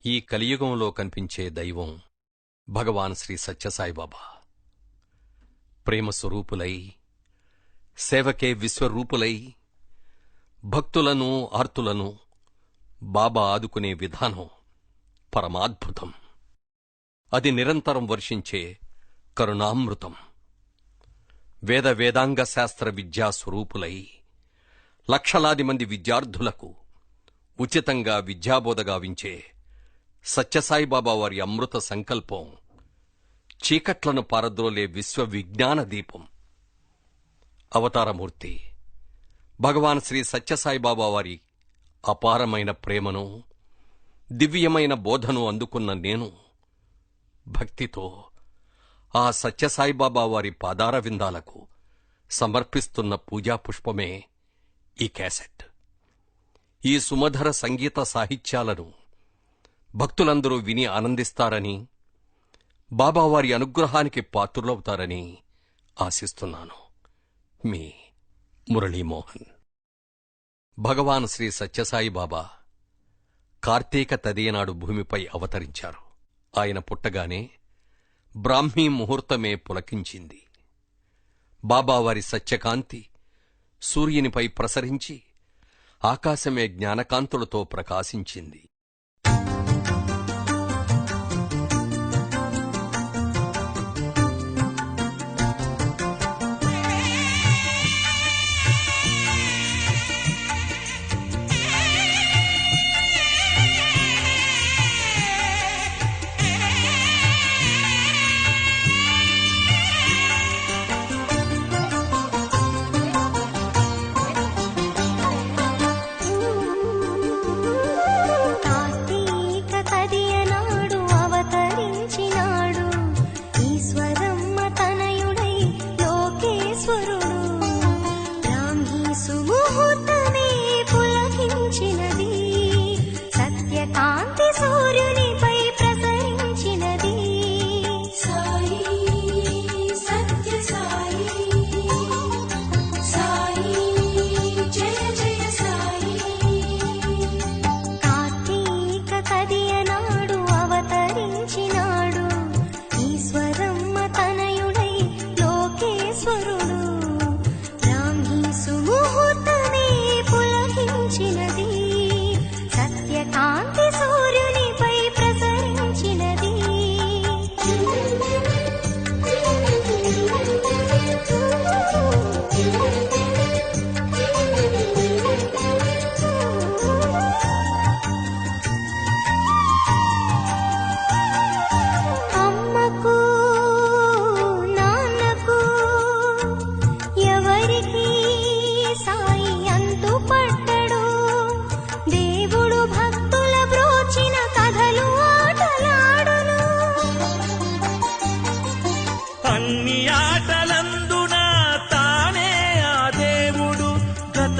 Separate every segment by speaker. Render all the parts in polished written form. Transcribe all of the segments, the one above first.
Speaker 1: ఈ కలియుగంలో కనిపించే దైవం భగవాన్ శ్రీ సత్యసాయిబాబా. ప్రేమ స్వరూపులై, సేవకే విశ్వరూపులై, భక్తులను ఆర్తులను బాబా ఆదుకునే విధానం పరమాద్భుతం. అది నిరంతరం వర్షించే కరుణామృతం. వేద వేదాంగ శాస్త్ర విద్యా స్వరూపులై లక్షలాది మంది విద్యార్థులకు ఉచితంగా విద్యాబోధ గావించే సత్యసాయిబాబా వారి అమృత సంకల్పం చీకట్లను పారద్రోలే విశ్వవిజ్ఞాన దీపం. అవతారమూర్తి భగవాన్ శ్రీ సత్యసాయిబాబా వారి అపారమైన ప్రేమను, దివ్యమైన బోధను అందుకున్న నేను భక్తితో ఆ సత్యసాయిబాబా వారి పాదార విందాలకు సమర్పిస్తున్న పూజా పుష్పమే ఈ క్యాసెట్. ఈ సుమధుర సంగీత సాహిత్యాలను భక్తులందరూ విని ఆనందిస్తారని, బాబావారి అనుగ్రహానికి పాత్రులవుతారని ఆశిస్తున్నాను. మీ మురళీమోహన్. భగవాన్ శ్రీ సత్యసాయి బాబా కార్తీక తదియనాడు భూమిపై అవతరించారు. ఆయన పుట్టగానే బ్రాహ్మీ ముహూర్తమే పులకించింది. బాబావారి సత్యకాంతి సూర్యునిపై ప్రసరించి ఆకాశమే జ్ఞానకాంతులతో ప్రకాశించింది.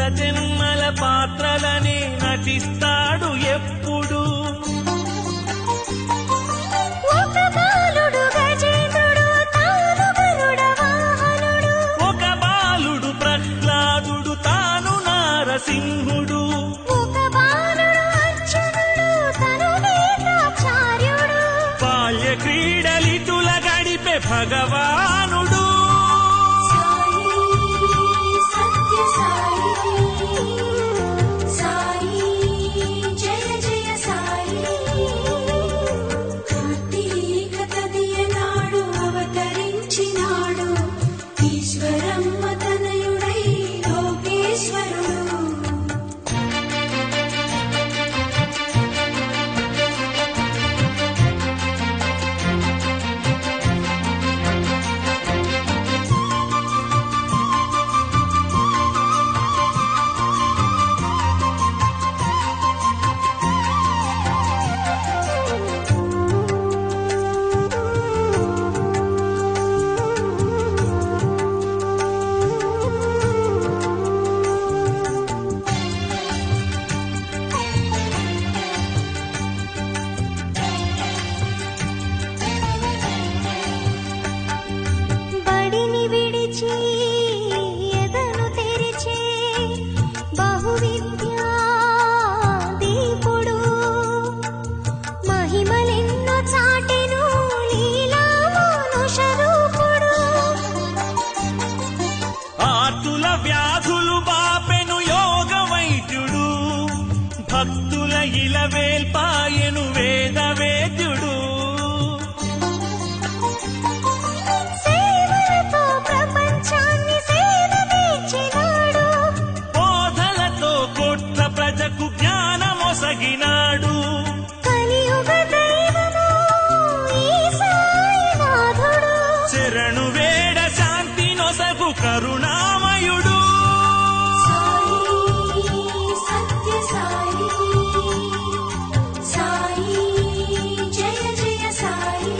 Speaker 2: జన్మల పాత్రలని నటిస్తాడు ఎప్పుడు. ఒక బాలుడు గజేంద్రుడు, తాను గరుడ వాహనుడు. ఒక బాలుడు ప్రహ్లాదుడు, తాను నారసింహుడు. ఒక బాలుడు అర్జునుడు, తను వేదాచార్యుడు. బాల్య క్రీడలితుల గడిపే భగవానుడు. భక్తుల ఇలవేల్పాయను వేదవేద్యుడు
Speaker 3: సేవలతో ప్రపంచాన్ని సేదతీర్చినాడు.
Speaker 2: బోధలతో కోట్ల ప్రజకు జ్ఞానమొసగినాడు
Speaker 3: కలియుగ దైవము ఈ సాయినాథుడు.
Speaker 2: శరణు వేడ శాంతి నొసగు కరుణామయుడు
Speaker 3: సాయి సత్య సాయి, సాయి జయ జయ సాయి.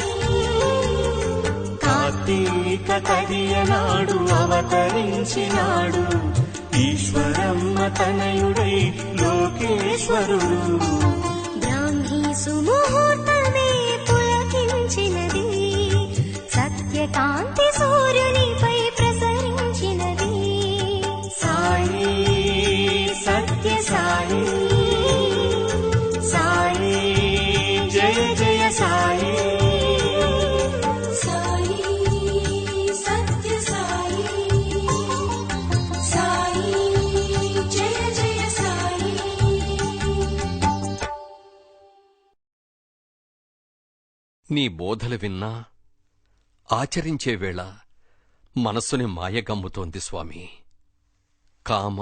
Speaker 2: కార్తీక కదియనాడు అవతరించినాడు ఈశ్వరమ్మ తనయుడై లోకేశ్వరుడు
Speaker 3: బ్రాహ్మీ సుముహూర్తమే పులకించినది, సత్యకాంతి సూర్యునిపై ప్రసరించినది.
Speaker 2: సాయి సత్య సాయి సాయి జయ జయ సాయి
Speaker 3: సాయి సత్య సాయి, సాయి జయ జయ సాయి.
Speaker 1: నీ బోధలు విన్నా ఆచరించే వేళ మనస్సుని మాయగమ్ముతోంది స్వామి. కామ